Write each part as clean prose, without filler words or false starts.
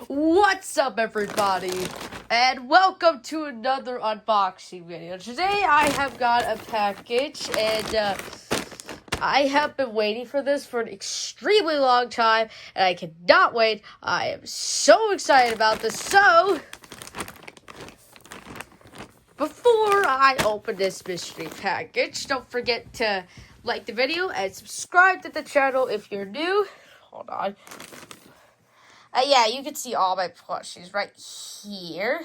What's up, everybody, and welcome to another unboxing video. Today I have got a package, and I have been waiting for this for an extremely long time, and I cannot wait. I am so excited about this. So, before I open this mystery package, don't forget to like the video and subscribe to the channel if you're new. Hold on. Yeah, you can see all my plushies right here.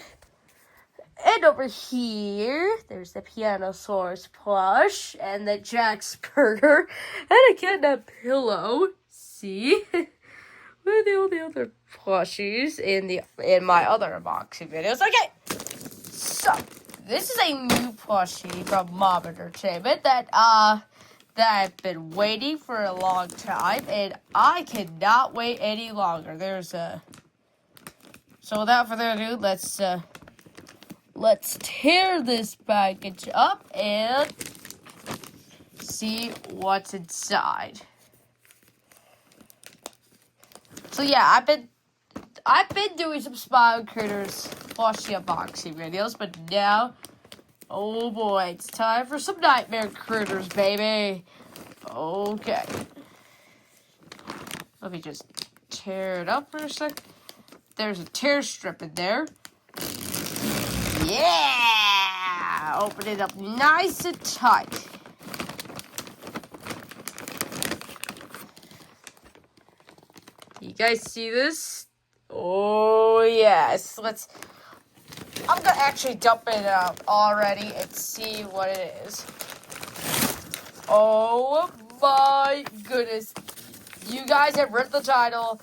And over here, there's the Pianosaurus plush, and the Jack Spurter, and again, that pillow. See? Where are all the other plushies in my other unboxing videos? Okay, so, this is a new plushie from Mom Entertainment that I've been waiting for a long time, and I cannot wait any longer. So without further ado, let's tear this package up and see what's inside. So yeah, I've been doing some Smile Critters plushie unboxing videos, but now, oh boy, it's time for some Nightmare Critters, baby. Okay. Let me just tear it up for a sec. There's a tear strip in there. Yeah! Open it up nice and tight. You guys see this? Oh, yes. I'm gonna actually dump it out already and see what it is. Oh my goodness. You guys have read the title.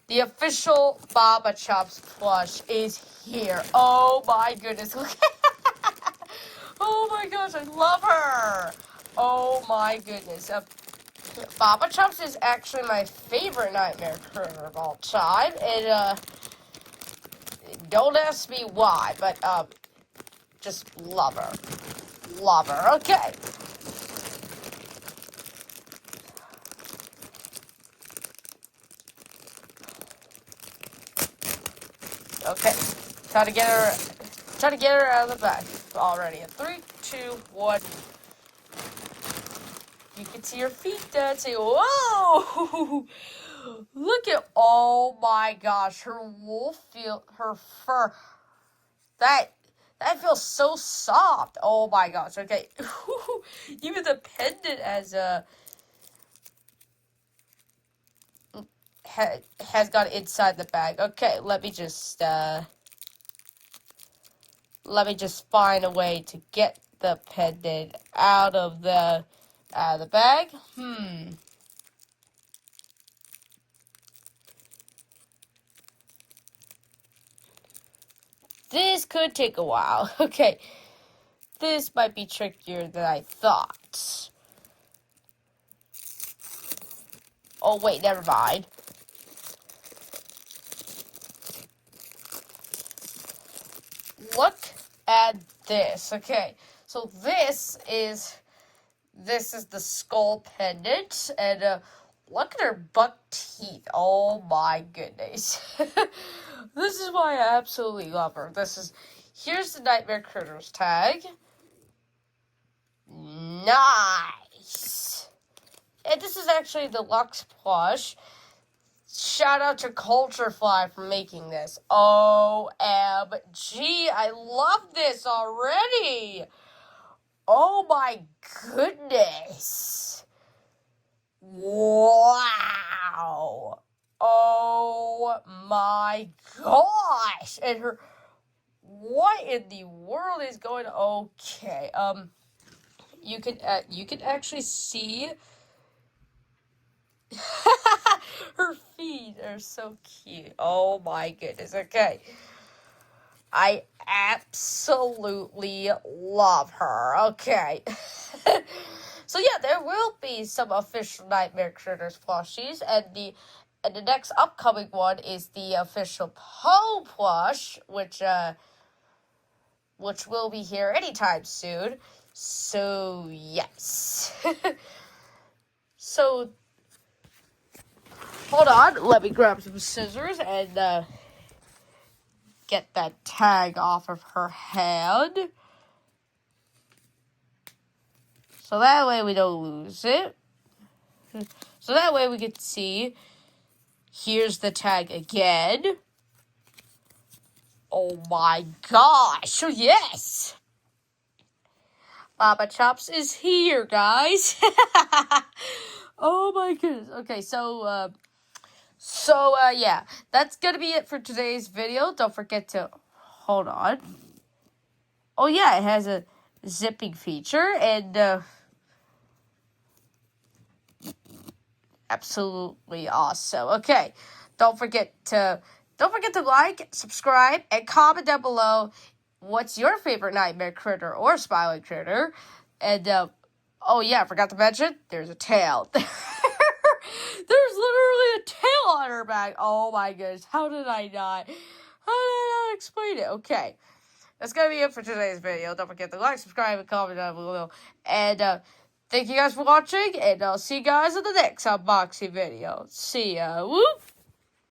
The official Mama Chops plush is here. Oh my goodness. Oh my gosh, I love her. Oh my goodness. Mama Chops is actually my favorite Nightmare Critter of all time. And, don't ask me why, but, just love her. Love her. Okay. Okay, try to get her out of the bag already. In 3, 2, 1. You can see her feet dancing. Whoa! Look at, oh my gosh, her fur. That feels so soft. Oh my gosh. Okay. Even the pendant has got inside the bag. Okay, let me just find a way to get the pendant out of the bag. This could take a while. Okay. This might be trickier than I thought. Oh wait, never mind. Look at this. Okay, so this is the skull pendant, and look at her buck teeth. Oh my goodness. This is why I absolutely love her. Here's the Nightmare Critters tag. Nice. And this is actually the Deluxe plush. Shout out to Culturefly for making this. OMG, I love this already. Oh my goodness. Wow. Oh my gosh. And what in the world is going on? Okay, you can actually see her feet are so cute. Oh my goodness. Okay. I absolutely love her. Okay. So yeah, there will be some official Nightmare Critters plushies, and the next upcoming one is the official Poe plush, which will be here anytime soon. So yes. So Hold on, let me grab some scissors and get that tag off of her hand. So that way we don't lose it. So that way we can see. Here's the tag again. Oh my gosh. So yes. Baba Chops is here, guys. Oh my goodness. Okay, so yeah. That's going to be it for today's video. Don't forget to hold on. Oh yeah, it has a zipping feature and absolutely awesome. Okay, don't forget to like, subscribe, and comment down below what's your favorite nightmare critter or smiling critter. And oh yeah, I forgot to mention there's a tail. There's literally a tail on her back. Oh my goodness, how did I not explain it? Okay. That's going to be it for today's video. Don't forget to like, subscribe, and comment down below. And thank you guys for watching, and I'll see you guys in the next unboxing video. See ya. Whoop!